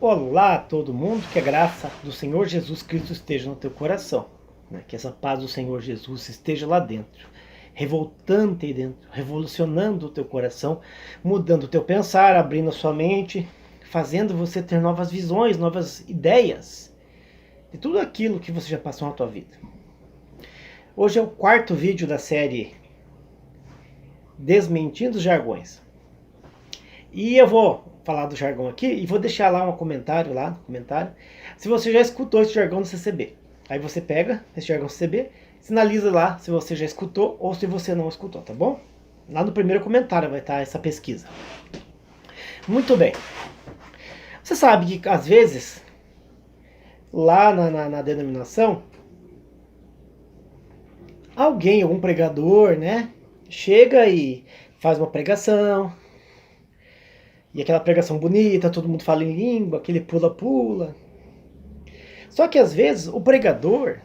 Olá a todo mundo, que a graça do Senhor Jesus Cristo esteja no teu coração, né? Que essa paz do Senhor Jesus esteja lá dentro, revoltando aí dentro, revolucionando o teu coração, mudando o teu pensar, abrindo a sua mente, fazendo você ter novas visões, novas ideias de tudo aquilo que você já passou na tua vida. Hoje é o quarto vídeo da série Desmentindo os Jargões. E eu vou falar do jargão aqui e vou deixar lá um comentário se você já escutou esse jargão no CCB. Aí você pega esse jargão CCB, sinaliza lá se você já escutou ou se você não escutou, tá bom? Lá no primeiro comentário vai estar essa pesquisa. Muito bem. Você sabe que às vezes lá na denominação alguém, algum pregador, né, chega e faz uma pregação. E aquela pregação bonita, todo mundo fala em língua, aquele pula-pula. Só que às vezes o pregador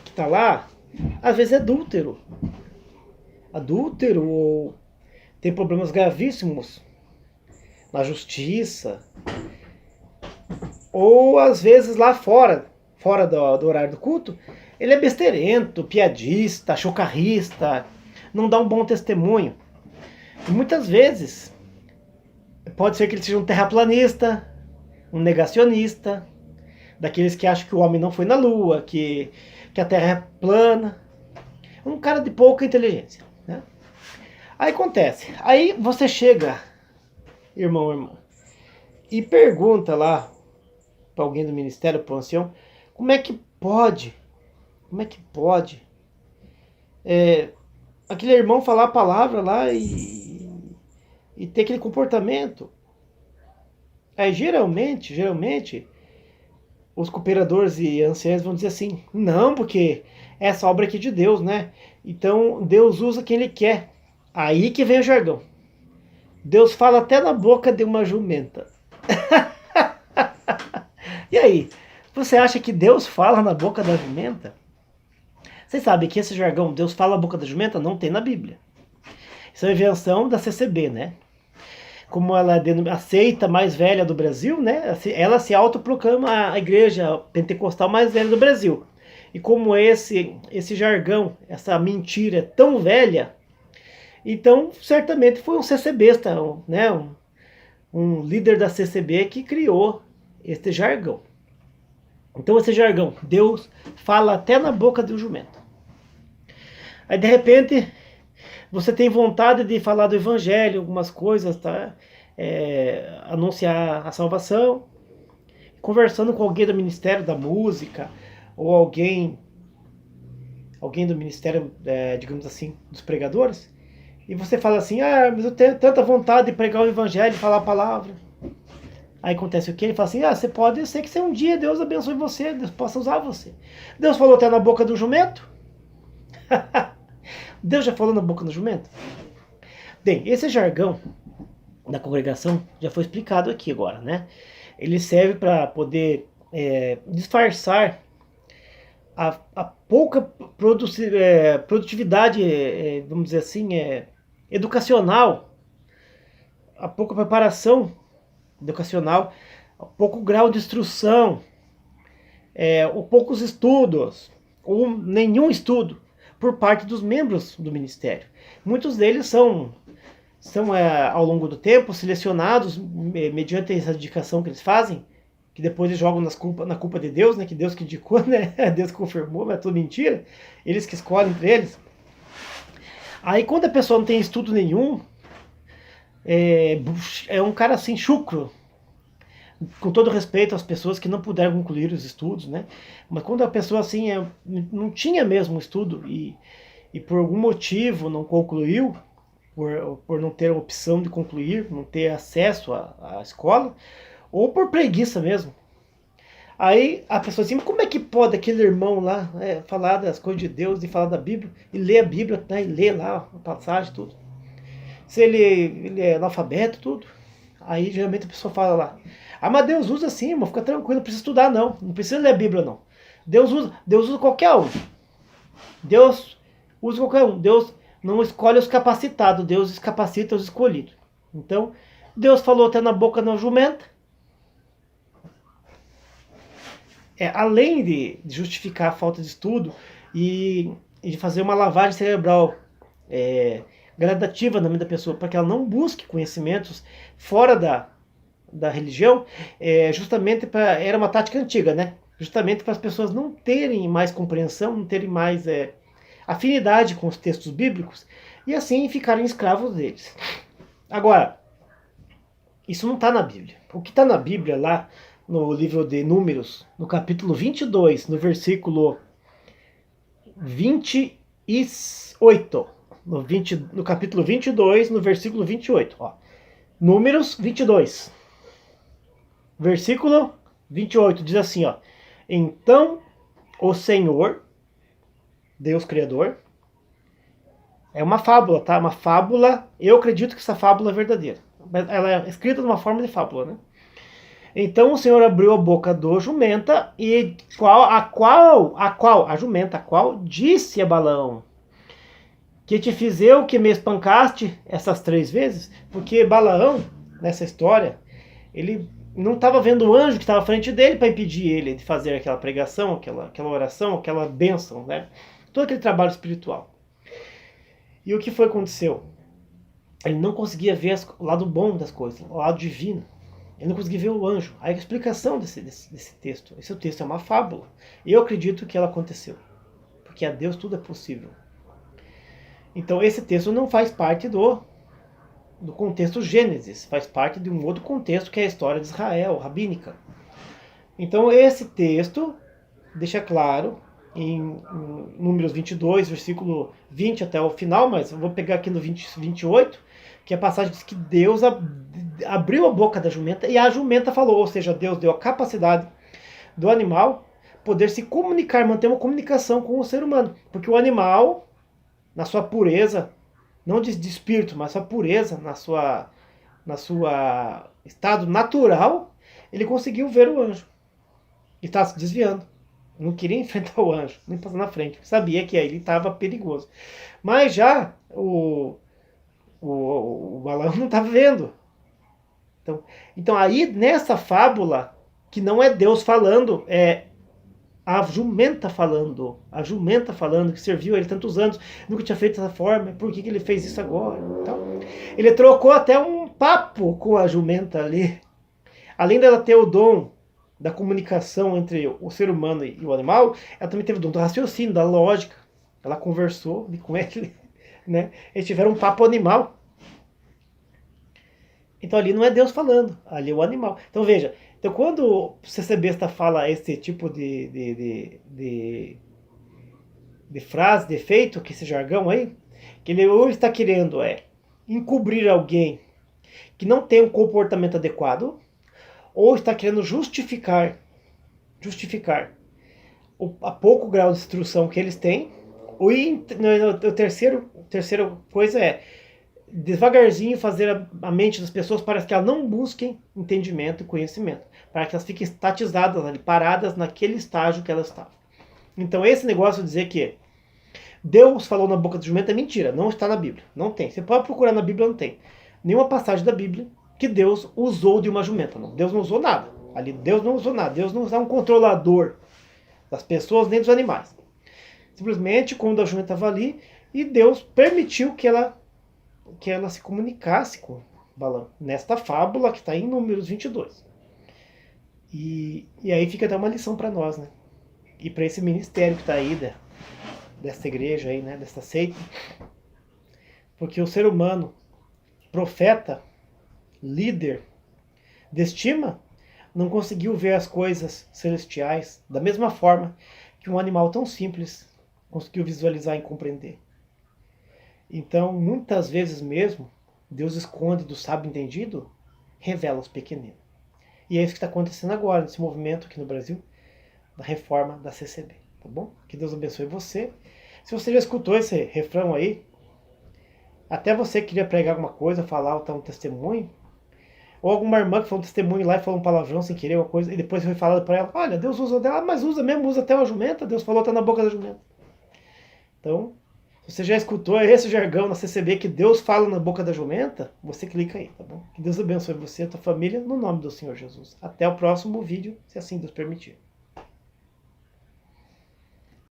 que está lá, às vezes é adúltero. Adúltero ou tem problemas gravíssimos na justiça. Ou às vezes lá fora do horário do culto, ele é besteirento, piadista, chocarrista, não dá um bom testemunho. E muitas vezes pode ser que ele seja um terraplanista, um negacionista, daqueles que acham que o homem não foi na lua, que a terra é plana. Um cara de pouca inteligência, né? Aí acontece, aí você chega, irmão, irmã, e pergunta lá para alguém do ministério, para o ancião, como é que pode aquele irmão falar a palavra lá e ter aquele comportamento. Aí geralmente, os cooperadores e anciãos vão dizer assim, não, porque essa obra aqui é de Deus, né? Então Deus usa quem Ele quer. Aí que vem o jargão. Deus fala até na boca de uma jumenta. E aí, você acha que Deus fala na boca da jumenta? Vocês sabem que esse jargão, Deus fala na boca da jumenta, não tem na Bíblia. Isso é uma invenção da CCB, né? Como ela é a seita mais velha do Brasil, né? Ela se autoproclama a igreja pentecostal mais velha do Brasil. E como esse jargão, essa mentira é tão velha, então certamente foi um CCBista, né? Um líder da CCB que criou este jargão. Então esse jargão, Deus fala até na boca do jumento. Aí de repente você tem vontade de falar do evangelho, algumas coisas, tá? Anunciar a salvação, conversando com alguém do Ministério da Música, ou alguém do Ministério, digamos assim, dos pregadores, e você fala assim, mas eu tenho tanta vontade de pregar o evangelho, falar a palavra. Aí acontece o quê? Ele fala assim, você pode, eu sei que se um dia Deus abençoe você, Deus possa usar você. Deus falou até na boca do jumento? Deus já falou na boca do jumento? Bem, esse jargão da congregação já foi explicado aqui agora, né? Ele serve para poder disfarçar a pouca produtividade, vamos dizer assim, educacional, a pouca preparação educacional, o pouco grau de instrução, ou poucos estudos, ou nenhum estudo por parte dos membros do ministério. Muitos deles são ao longo do tempo selecionados mediante essa dedicação que eles fazem, que depois eles jogam na culpa de Deus, né? Que Deus que indicou, né? Deus que confirmou, mas é tudo mentira. Eles que escolhem entre eles. Aí quando a pessoa não tem estudo nenhum, é um cara assim chucro, com todo respeito às pessoas que não puderam concluir os estudos, né? Mas quando a pessoa assim não tinha mesmo estudo e por algum motivo não concluiu, por não ter a opção de concluir, não ter acesso à escola, ou por preguiça mesmo. Aí a pessoa assim, mas como é que pode aquele irmão lá falar das coisas de Deus e falar da Bíblia, e ler a Bíblia, né, e ler lá a passagem, tudo. Se ele é analfabeto, tudo. Aí geralmente a pessoa fala lá, mas Deus usa sim, irmão, fica tranquilo, não precisa estudar não precisa ler a Bíblia não. Deus usa qualquer um. Deus usa qualquer um. Deus não escolhe os capacitados, Deus capacita os escolhidos. Então, Deus falou até na boca da jumenta. além de justificar a falta de estudo e de fazer uma lavagem cerebral gradativa na mente da pessoa, para que ela não busque conhecimentos fora da religião, justamente era uma tática antiga, né? Justamente para as pessoas não terem mais compreensão, não terem mais afinidade com os textos bíblicos e assim ficarem escravos deles. Agora, isso não está na Bíblia. O que está na Bíblia lá no livro de Números, no capítulo 22, no versículo 28, no capítulo 22, no versículo 28, ó. Números 22, versículo 28, diz assim, ó: Então o Senhor, Deus Criador, é uma fábula, tá? Uma fábula, eu acredito que essa fábula é verdadeira. Ela é escrita de uma forma de fábula, né? Então o Senhor abriu a boca do jumenta e a jumenta, a qual disse a Balaão: Que te fiz eu que me espancaste essas 3 vezes? Porque Balaão, nessa história, ele não estava vendo o anjo que estava à frente dele para impedir ele de fazer aquela pregação, aquela oração, aquela bênção, né? Todo aquele trabalho espiritual. E o que foi que aconteceu? Ele não conseguia ver o lado bom das coisas, o lado divino. Ele não conseguia ver o anjo. A explicação desse texto. Esse texto é uma fábula. Eu acredito que ela aconteceu. Porque a Deus tudo é possível. Então esse texto não faz parte do contexto Gênesis. Faz parte de um outro contexto que é a história de Israel, rabínica. Então esse texto deixa claro em Números 22, versículo 20 até o final, mas eu vou pegar aqui no 28, que a passagem diz que Deus abriu a boca da jumenta e a jumenta falou, ou seja, Deus deu a capacidade do animal poder se comunicar, manter uma comunicação com o ser humano, porque o animal, na sua pureza, não de espírito, mas sua pureza, na sua estado natural, ele conseguiu ver o anjo e estava se desviando. Não queria enfrentar o anjo, nem passar na frente, sabia que aí ele estava perigoso. Mas já o Balaão não estava vendo. Então aí nessa fábula, que não é Deus falando, é a jumenta falando, que serviu a ele tantos anos, nunca tinha feito dessa forma, por que ele fez isso agora? Então, ele trocou até um papo com a jumenta ali. Além dela ter o dom da comunicação entre o ser humano e o animal, ela também teve o dom do raciocínio, da lógica. Ela conversou com ele, né? Eles tiveram um papo animal. Então ali não é Deus falando, ali é o animal. Então veja, então quando o C.C. Besta fala esse tipo de frase, de efeito, que esse jargão aí, que ele ou está querendo encobrir alguém que não tem um comportamento adequado, ou está querendo justificar a pouco grau de instrução que eles têm, a terceira coisa é devagarzinho fazer a mente das pessoas para que elas não busquem entendimento e conhecimento, para que elas fiquem estatizadas ali, paradas naquele estágio que elas estavam. Então esse negócio de dizer que Deus falou na boca do jumento é mentira, não está na Bíblia, não tem. Você pode procurar na Bíblia, não tem nenhuma passagem da Bíblia que Deus usou de uma jumenta. Não. Deus não usou nada. Ali Deus não usou nada. Deus não é um controlador das pessoas nem dos animais. Simplesmente quando a jumenta estava ali e Deus permitiu que ela se comunicasse com Balaão, nesta fábula que está em Números 22. E aí fica até uma lição para nós, né? E para esse ministério que está aí, dessa igreja aí, né? Dessa seita. Porque o ser humano, profeta, líder de estima, não conseguiu ver as coisas celestiais da mesma forma que um animal tão simples conseguiu visualizar e compreender. Então, muitas vezes mesmo, Deus esconde do sábio entendido, revela aos pequeninos. E é isso que está acontecendo agora, nesse movimento aqui no Brasil, da reforma da CCB. Tá bom? Que Deus abençoe você. Se você já escutou esse refrão aí, até você queria pregar alguma coisa, falar um testemunho, ou alguma irmã que falou um testemunho lá e falou um palavrão sem querer, uma coisa, e depois foi falado para ela, olha, Deus usa dela, mas usa mesmo, usa até uma jumenta, Deus falou, tá na boca da jumenta. Então, se você já escutou esse jargão na CCB que Deus fala na boca da jumenta, você clica aí, tá bom? Que Deus abençoe você e a tua família, no nome do Senhor Jesus. Até o próximo vídeo, se assim Deus permitir.